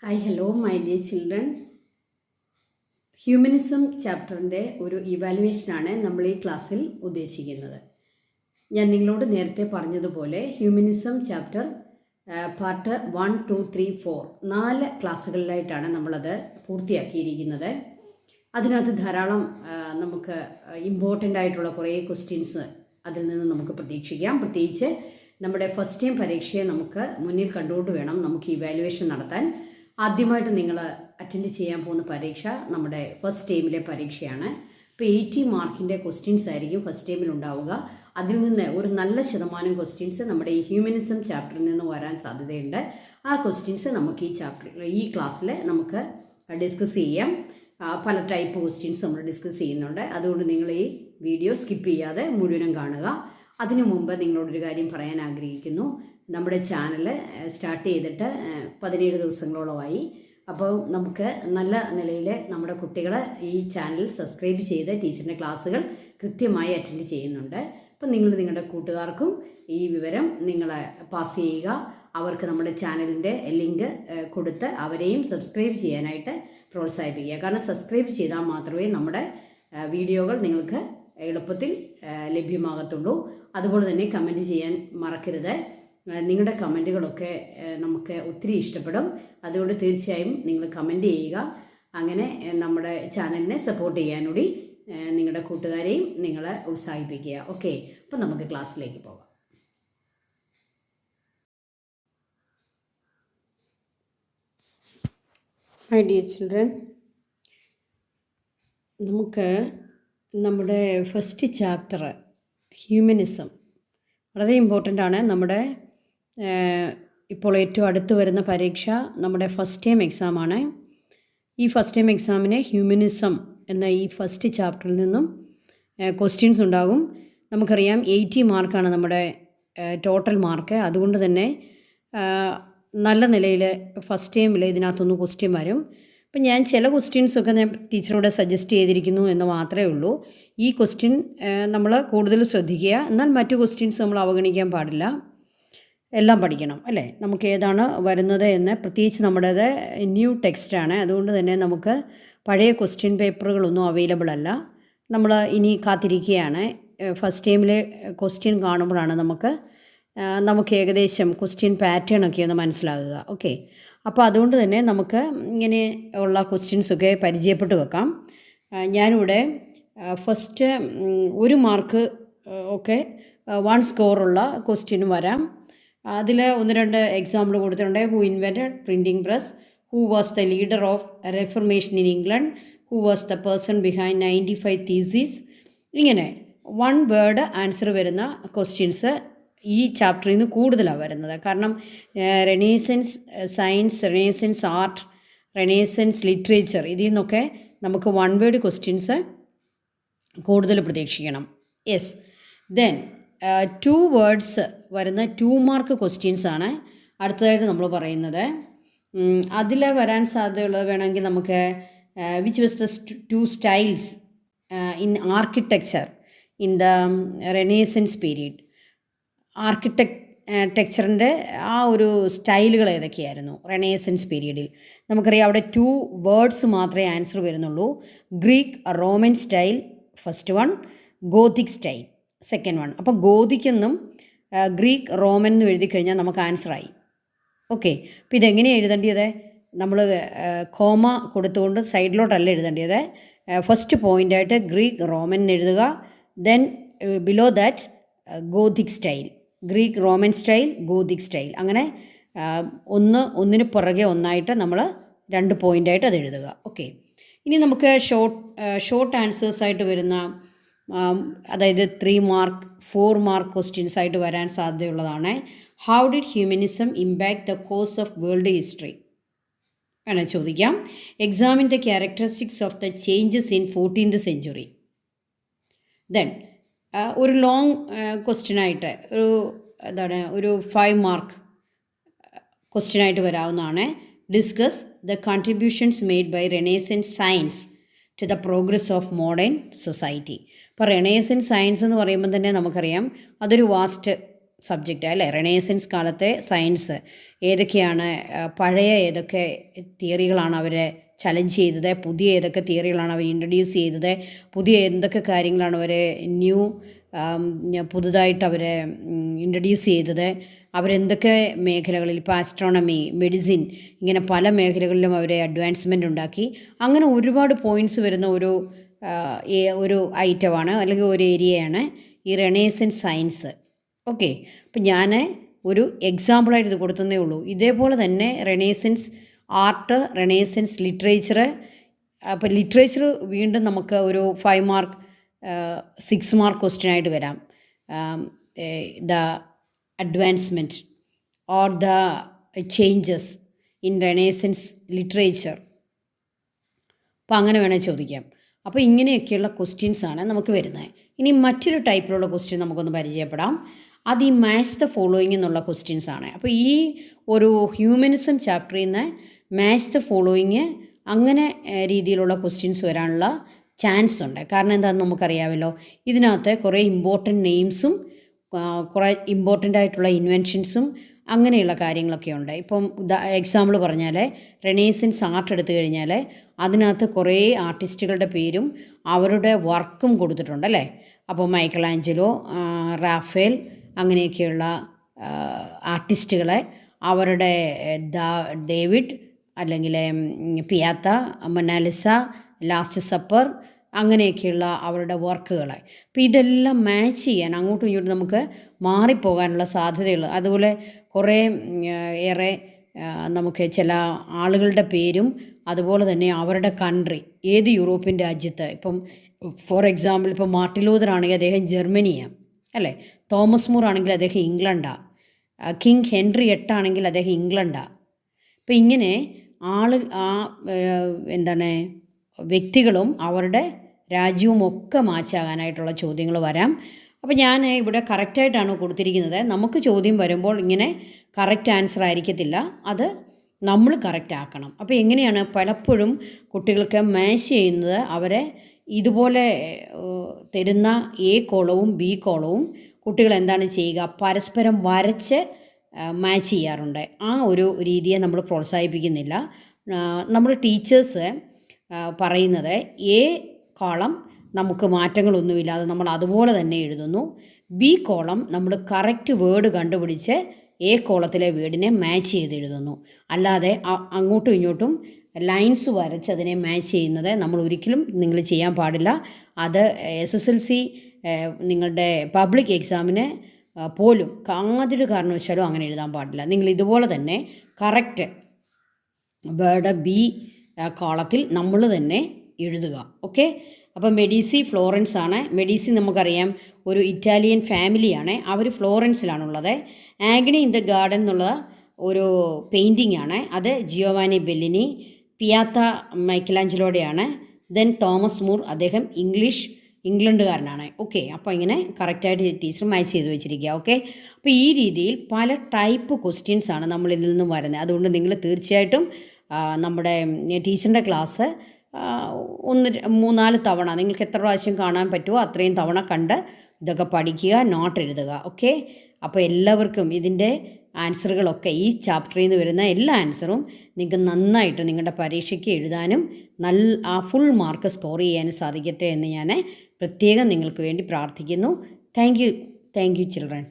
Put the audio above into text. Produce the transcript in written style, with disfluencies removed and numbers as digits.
Hi hello my dear children. Humanism ചാപ്റ്ററിൻ്റെ ഒരു ഇവാലുവേഷനാണ് നമ്മൾ ഈ ക്ലാസ്സിൽ ഉദ്ദേശിക്കുന്നത്. ഞാൻ നിങ്ങളോട് നേരത്തെ പറഞ്ഞതുപോലെ ഹ്യൂമനിസം ചാപ്റ്റർ പാർട്ട് 1, 2, 3, 4 4 ക്ലാസ്സുകളിലായിട്ടാണ് നമ്മളത് പൂർത്തിയാക്കിയിരിക്കുന്നത്. അതിനകത്ത് ധാരാളം നമുക്ക് ഇമ്പോർട്ടൻ്റ് ആയിട്ടുള്ള കുറേ ക്വസ്റ്റ്യൻസ് അതിൽ നിന്ന് നമുക്ക് പ്രതീക്ഷിക്കാം. പ്രത്യേകിച്ച് നമ്മുടെ ഫസ്റ്റ് ടൈം പരീക്ഷയെ നമുക്ക് മുന്നിൽ കണ്ടുകൊണ്ട് വേണം നമുക്ക് ഇവാലുവേഷൻ നടത്താൻ. ആദ്യമായിട്ട് നിങ്ങൾ അറ്റൻഡ് ചെയ്യാൻ പോകുന്ന പരീക്ഷ നമ്മുടെ ഫസ്റ്റ് ടൈമിലെ പരീക്ഷയാണ്. ഇപ്പോൾ 80 മാർക്കിൻ്റെ ക്വസ്റ്റ്യൻസ് ആയിരിക്കും ഫസ്റ്റ് ടൈമിൽ ഉണ്ടാവുക. അതിൽ നിന്ന് ഒരു നല്ല ശതമാനം ക്വസ്റ്റ്യൻസ് നമ്മുടെ ഈ ഹ്യൂമനിസം ചാപ്റ്ററിൽ നിന്ന് വരാൻ സാധ്യതയുണ്ട്. ആ ക്വസ്റ്റ്യൻസ് നമുക്ക് ഈ ക്ലാസ്സിൽ നമുക്ക് ഡിസ്കസ് ചെയ്യാം. പല ടൈപ്പ് ക്വസ്റ്റ്യൻസ് നമ്മൾ ഡിസ്കസ് ചെയ്യുന്നുണ്ട്. അതുകൊണ്ട് നിങ്ങൾ ഈ വീഡിയോ സ്കിപ്പ് ചെയ്യാതെ മുഴുവനും കാണുക. അതിനു മുമ്പ് നിങ്ങളോടൊരു കാര്യം പറയാൻ ആഗ്രഹിക്കുന്നു. നമ്മുടെ ചാനൽ സ്റ്റാർട്ട് ചെയ്തിട്ട് 17 ദിവസങ്ങളോളമായി. അപ്പോൾ നമുക്ക് നല്ല നിലയിൽ നമ്മുടെ കുട്ടികൾ ഈ ചാനൽ സബ്സ്ക്രൈബ് ചെയ്ത് ടീച്ചറിൻ്റെ ക്ലാസ്സുകൾ കൃത്യമായി അറ്റൻഡ് ചെയ്യുന്നുണ്ട്. അപ്പം നിങ്ങൾ നിങ്ങളുടെ കൂട്ടുകാർക്കും ഈ വിവരം നിങ്ങൾ പാസ് ചെയ്യുക. അവർക്ക് നമ്മുടെ ചാനലിൻ്റെ ലിങ്ക് കൊടുത്ത് അവരെയും സബ്സ്ക്രൈബ് ചെയ്യാനായിട്ട് പ്രോത്സാഹിപ്പിക്കുക. കാരണം സബ്സ്ക്രൈബ് ചെയ്താൽ മാത്രമേ നമ്മുടെ വീഡിയോകൾ നിങ്ങൾക്ക് എളുപ്പത്തിൽ ലഭ്യമാകത്തുള്ളൂ. അതുപോലെ തന്നെ കമൻറ്റ് ചെയ്യാൻ മറക്കരുത്. നിങ്ങളുടെ കമൻറ്റുകളൊക്കെ നമുക്ക് ഒത്തിരി ഇഷ്ടപ്പെടും. അതുകൊണ്ട് തീർച്ചയായും നിങ്ങൾ കമൻറ്റ് ചെയ്യുക. അങ്ങനെ നമ്മുടെ ചാനലിനെ സപ്പോർട്ട് ചെയ്യാനൂടി നിങ്ങളുടെ കൂട്ടുകാരെയും നിങ്ങൾ ഉത്സാഹിപ്പിക്കുക. ഓക്കെ, അപ്പം നമുക്ക് ക്ലാസ്സിലേക്ക് പോകാം. മൈ ഡിയർ ചിൽഡ്രൻ, നമുക്ക് നമ്മുടെ ഫസ്റ്റ് ചാപ്റ്റർ ഹ്യൂമനിസം വളരെ ഇമ്പോർട്ടൻ്റ് ആണ്. നമ്മുടെ ഇപ്പോൾ ഏറ്റവും അടുത്ത് വരുന്ന പരീക്ഷ നമ്മുടെ ഫസ്റ്റ് ടൈം എക്സാമാണ്. ഈ ഫസ്റ്റ് ടൈം എക്സാമിന് ഹ്യൂമനിസം എന്ന ഈ ഫസ്റ്റ് ചാപ്റ്ററിൽ നിന്നും ക്വസ്റ്റ്യൻസ് ഉണ്ടാകും. നമുക്കറിയാം 80 മാർക്കാണ് നമ്മുടെ ടോട്ടൽ മാർക്ക്. അതുകൊണ്ട് തന്നെ നല്ല നിലയിൽ ഫസ്റ്റ് ടൈമിൽ ഇതിനകത്തൊന്ന് ക്വസ്റ്റ്യൻ വരും. അപ്പം ഞാൻ ചില ക്വസ്റ്റ്യൻസൊക്കെ ഞാൻ ടീച്ചറോട് സജസ്റ്റ് ചെയ്തിരിക്കുന്നു എന്ന് മാത്രമേ ഉള്ളൂ. ഈ ക്വസ്റ്റ്യൻ നമ്മൾ കൂടുതൽ ശ്രദ്ധിക്കുക. എന്നാൽ മറ്റു ക്വസ്റ്റ്യൻസ് നമ്മൾ അവഗണിക്കാൻ പാടില്ല. എല്ലാം പഠിക്കണം അല്ലേ? നമുക്ക് ഏതാണ് വരുന്നത് എന്ന്. പ്രത്യേകിച്ച് നമ്മുടേത് ന്യൂ ടെക്സ്റ്റാണ്. അതുകൊണ്ട് തന്നെ നമുക്ക് പഴയ ക്വസ്റ്റ്യൻ പേപ്പറുകളൊന്നും അവൈലബിൾ അല്ല. നമ്മൾ ഇനി കാത്തിരിക്കുകയാണ്. ഫസ്റ്റ് ടൈമിലെ ക്വസ്റ്റ്യൻ കാണുമ്പോഴാണ് നമുക്ക് ഏകദേശം ക്വസ്റ്റ്യൻ പാറ്റേൺ ഒക്കെ ഒന്ന് മനസ്സിലാകുക. ഓക്കെ, അപ്പോൾ അതുകൊണ്ട് തന്നെ നമുക്ക് ഇങ്ങനെ ഉള്ള ക്വസ്റ്റ്യൻസൊക്കെ പരിചയപ്പെട്ട് വെക്കാം. ഞാനിവിടെ ഫസ്റ്റ് 1 മാർക്ക് ഒക്കെ 1 സ്കോറുള്ള ക്വസ്റ്റ്യനും വരാം. അതിൽ 1-2 എക്സാമ്പിൾ കൊടുത്തിട്ടുണ്ട്. Who invented printing press, who was the leader of reformation in England, who was the person behind 95 theses. ഇങ്ങനെ 1 വേർഡ് ആൻസർ വരുന്ന ക്വസ്റ്റ്യൻസ് ഈ ചാപ്റ്ററിൽ നിന്ന് കൂടുതലാണ് വരുന്നത്. കാരണം renaissance science, renaissance art, renaissance literature, ഇതിൽ നിന്നൊക്കെ നമുക്ക് 1 വേർഡ് ക്വസ്റ്റ്യൻസ് കൂടുതൽ പ്രതീക്ഷിക്കണം. യെസ്, ദെൻ 2 വേർഡ്സ് വരുന്ന 2 മാർക്ക് ക്വസ്റ്റ്യൻസ് ആണ് അടുത്തതായിട്ട് നമ്മൾ പറയുന്നത്. അതിൽ വരാൻ സാധ്യതയുള്ളത് വേണമെങ്കിൽ നമുക്ക് which was the 2 styles in architecture in the renaissance period. ആർക്കിടെക്ചറിൻ്റെ ആ ഒരു സ്റ്റൈലുകൾ ഏതൊക്കെയായിരുന്നു റെനേസൻസ് പീരീഡിൽ? നമുക്കറിയാം അവിടെ 2 വേർഡ്സ് മാത്രമേ ആൻസർ വരുന്നുള്ളൂ. Greek Roman style first one, Gothic style second one. അപ്പോൾ ഗോതിക് എന്നും ഗ്രീക്ക് റോമൻ എന്നും എഴുതി കഴിഞ്ഞാൽ നമുക്ക് ആൻസറായി. ഓക്കെ, അപ്പോൾ ഇതെങ്ങനെയാണ് എഴുതേണ്ടത്? നമ്മൾ കോമ കൊടുത്തുകൊണ്ട് സൈഡിലോട്ടല്ല എഴുതേണ്ടത്. ഫസ്റ്റ് പോയിൻ്റായിട്ട് ഗ്രീക്ക് റോമൻ എന്ന് എഴുതുക. Then below that Gothic style, Greek Roman style, Gothic style. അങ്ങനെ ഒന്നിന് പുറകെ ഒന്നായിട്ട് നമ്മൾ 2 പോയിൻ്റായിട്ട് അത് എഴുതുക. ഓക്കെ, ഇനി നമുക്ക് ഷോർട്ട് ആൻസേഴ്സായിട്ട് വരുന്ന അതായത് 3 മാർക്ക് 4 മാർക്ക് ക്വസ്റ്റ്യൻസ് ആയിട്ട് വരാൻ സാധ്യതയുള്ളതാണ്. How did humanism impact the course of world history വേണം ചോദിക്കാം. Examine the characteristics of the changes in 14th century. Then ഒരു ലോങ് ക്വസ്റ്റ്യനായിട്ട് ഒരു 5 മാർക്ക് ക്വസ്റ്റ്യനായിട്ട് വരാവുന്നതാണ്. Discuss the contributions made by renaissance science to the progress of modern society. ഇപ്പോൾ renaissance science എന്ന് പറയുമ്പോൾ തന്നെ നമുക്കറിയാം അതൊരു വാസ്റ്റ് സബ്ജക്റ്റ് അല്ലേ, റെനേസൻസ് കാലത്തെ സയൻസ് ഏതൊക്കെയാണ്, പഴയ ഏതൊക്കെ തിയറികളാണ് അവരെ ചലഞ്ച് ചെയ്തത്, പുതിയ ഏതൊക്കെ തിയറികളാണ് അവർ ഇൻട്രൊഡ്യൂസ് ചെയ്തത്, പുതിയ എന്തൊക്കെ കാര്യങ്ങളാണ് അവർ പുതുതായിട്ട് അവർ ഇൻട്രൊഡ്യൂസ് ചെയ്തത്, അവരെന്തൊക്കെ മേഖലകളിൽ, ഇപ്പോൾ ആസ്ട്രോണമി, മെഡിസിൻ, ഇങ്ങനെ പല മേഖലകളിലും അവർ അഡ്വാൻസ്മെൻ്റ് ഉണ്ടാക്കി. അങ്ങനെ ഒരുപാട് പോയിൻറ്റ്സ് വരുന്ന ഒരു ഐറ്റമാണ് അല്ലെങ്കിൽ ഒരു ഏരിയയാണ് ഈ റെനേസൻസ് സയൻസ്. ഓക്കെ, അപ്പം ഞാൻ ഒരു എക്സാമ്പിളായിട്ട് ഇത് കൊടുത്തതേ ഉള്ളൂ. ഇതേപോലെ തന്നെ റെനേസൻസ് ആർട്ട്, റെനേസൻസ് ലിറ്ററേച്ചർ. അപ്പോൾ ലിറ്ററേച്ചർ വീണ്ടും നമുക്ക് ഒരു 5 മാർക്ക് 6 മാർക്ക് ക്വസ്റ്റ്യൻ ആയിട്ട് വരാം. The advancement or the changes in renaissance literature. അപ്പോൾ അങ്ങനെ വേണേൽ ചോദിക്കാം. അപ്പോൾ ഇങ്ങനെയൊക്കെയുള്ള ക്വസ്റ്റ്യൻസാണ് നമുക്ക് വരുന്നത്. ഇനി മറ്റൊരു ടൈപ്പിലുള്ള ക്വസ്റ്റ്യൻ നമുക്കൊന്ന് പരിചയപ്പെടാം. അത് ഈ മാച്ച് ദ ഫോളോയിങ് എന്നുള്ള ക്വസ്റ്റ്യൻസ് ആണ്. അപ്പോൾ ഈ ഒരു ഹ്യൂമനിസം ചാപ്റ്ററിൽ നിന്ന് മാച്ച് ദ ഫോളോയിങ് അങ്ങനെ രീതിയിലുള്ള ക്വസ്റ്റ്യൻസ് വരാനുള്ള ചാൻസ് ഉണ്ട്. കാരണം എന്താണെന്ന് നമുക്കറിയാമല്ലോ, ഇതിനകത്ത് കുറേ ഇമ്പോർട്ടൻറ്റ് നെയിംസും കുറേ ഇമ്പോർട്ടൻ്റ് ആയിട്ടുള്ള ഇൻവെൻഷൻസും അങ്ങനെയുള്ള കാര്യങ്ങളൊക്കെ ഉണ്ട്. ഇപ്പം എക്സാമ്പിൾ പറഞ്ഞാൽ റെനേസൻസ് ആർട്ട് എടുത്തു കഴിഞ്ഞാൽ അതിനകത്ത് കുറേ ആർട്ടിസ്റ്റുകളുടെ പേരും അവരുടെ വർക്കും കൊടുത്തിട്ടുണ്ട് അല്ലേ. അപ്പോൾ മൈക്കൽ ആഞ്ചലോ, റാഫേൽ, അങ്ങനെയൊക്കെയുള്ള ആർട്ടിസ്റ്റുകളെ അവരുടെ ഡേവിഡ് അല്ലെങ്കിൽ പിയാത്ത, മൊനാലിസ, ലാസ്റ്റ് സപ്പർ, അങ്ങനെയൊക്കെയുള്ള അവരുടെ വർക്കുകളെ. അപ്പോൾ ഇതെല്ലാം മാച്ച് ചെയ്യാൻ അങ്ങോട്ടും ഇങ്ങോട്ടും നമുക്ക് മാറിപ്പോകാനുള്ള സാധ്യതകൾ. അതുപോലെ കുറേ ഏറെ നമുക്ക് ചില ആളുകളുടെ പേരും അതുപോലെ തന്നെ അവരുടെ കൺട്രി, ഏത് യൂറോപ്യൻ രാജ്യത്ത്. ഇപ്പം ഫോർ എക്സാമ്പിൾ ഇപ്പോൾ മാർട്ടിൻ ലൂതർ ആണെങ്കിൽ അദ്ദേഹം ജർമ്മനിയാണ് അല്ലേ, തോമസ് മൂർ ആണെങ്കിൽ അദ്ദേഹം ഇംഗ്ലണ്ടാണ്, കിങ് ഹെൻറി 8 ആണെങ്കിൽ അദ്ദേഹം ഇംഗ്ലണ്ടാണ്. അപ്പം ഇങ്ങനെ വ്യക്തികളും അവരുടെ രാജ്യവും ഒക്കെ മാച്ചാകാനായിട്ടുള്ള ചോദ്യങ്ങൾ വരാം. അപ്പോൾ ഞാൻ ഇവിടെ കറക്റ്റായിട്ടാണ് കൊടുത്തിരിക്കുന്നത്. നമുക്ക് ചോദ്യം വരുമ്പോൾ ഇങ്ങനെ കറക്റ്റ് ആൻസർ ആയിരിക്കത്തില്ല, അത് നമ്മൾ കറക്റ്റ് ആക്കണം. അപ്പോൾ എങ്ങനെയാണ് പലപ്പോഴും കുട്ടികൾക്ക് മാച്ച് ചെയ്യുന്നത്, അവരെ ഇതുപോലെ തരുന്ന എ കോളവും ബി കോളവും കുട്ടികൾ എന്താണ് ചെയ്യുക, പരസ്പരം വരച്ച് മാച്ച് ചെയ്യാറുണ്ട്. ആ ഒരു രീതിയെ നമ്മൾ പ്രോത്സാഹിപ്പിക്കുന്നില്ല. നമ്മൾ ടീച്ചേഴ്സ് പറയുന്നത് എ കോളം നമുക്ക് മാറ്റങ്ങളൊന്നുമില്ലാതെ നമ്മൾ അതുപോലെ തന്നെ എഴുതുന്നു, ബി കോളം നമ്മൾ കറക്റ്റ് വേർഡ് കണ്ടുപിടിച്ച് എ കോളത്തിലെ വേർഡിനെ മാച്ച് ചെയ്ത് എഴുതുന്നു. അല്ലാതെ അങ്ങോട്ടും ഇങ്ങോട്ടും ലൈൻസ് വരച്ച് അതിനെ മാച്ച് ചെയ്യുന്നത് നമ്മൾ ഒരിക്കലും നിങ്ങൾ ചെയ്യാൻ പാടില്ല. അത് SSLC നിങ്ങളുടെ പബ്ലിക് എക്സാമിന് പോലും യാതൊരു കാരണവശാലും അങ്ങനെ എഴുതാൻ പാടില്ല. നിങ്ങൾ ഇതുപോലെ തന്നെ കറക്റ്റ് വേർഡ് ബി കോളത്തിൽ നമ്മൾ തന്നെ എഴുതുക. ഓക്കെ, അപ്പോൾ മെഡീസി ഫ്ലോറൻസ് ആണ്. മെഡീസി നമുക്കറിയാം ഒരു ഇറ്റാലിയൻ ഫാമിലിയാണ്, അവർ ഫ്ലോറൻസിലാണുള്ളത്. ആഗ്നി ഇൻ ദ ഗാർഡൻ എന്നുള്ള ഒരു പെയിൻറ്റിംഗ് ആണ്, അത് ജിയോവാനി ബെല്ലിനി. പിയാത്ത മൈക്കലാഞ്ചലോടെയാണ്. ദെൻ തോമസ് മൂർ, അദ്ദേഹം ഇംഗ്ലണ്ടുകാരനാണ്. ഓക്കെ, അപ്പോൾ ഇങ്ങനെ കറക്റ്റായിട്ട് ടീച്ചർ മാച്ച് ചെയ്ത് വെച്ചിരിക്കുക. ഓക്കെ, അപ്പോൾ ഈ രീതിയിൽ പല ടൈപ്പ് ക്വസ്റ്റ്യൻസ് ആണ് നമ്മളിതിൽ നിന്നും വരുന്നത്. അതുകൊണ്ട് നിങ്ങൾ തീർച്ചയായിട്ടും നമ്മുടെ ടീച്ചറിൻ്റെ ക്ലാസ് 3-4 തവണ നിങ്ങൾക്ക് എത്ര പ്രാവശ്യം കാണാൻ പറ്റുമോ അത്രയും തവണ കണ്ട് ഇതൊക്കെ പഠിക്കുക, നോട്ട് എഴുതുക. ഓക്കെ, അപ്പോൾ എല്ലാവർക്കും ഇതിൻ്റെ ആൻസറുകളൊക്കെ ഈ ചാപ്റ്ററിൽ നിന്ന് വരുന്ന എല്ലാ ആൻസറും നിങ്ങൾക്ക് നന്നായിട്ട് നിങ്ങളുടെ പരീക്ഷയ്ക്ക് എഴുതാനും ഫുൾ മാർക്ക് സ്കോർ ചെയ്യാനും സാധിക്കട്ടെ എന്ന് ഞാൻ പ്രത്യേകം നിങ്ങൾക്ക് വേണ്ടി പ്രാർത്ഥിക്കുന്നു. Thank you children.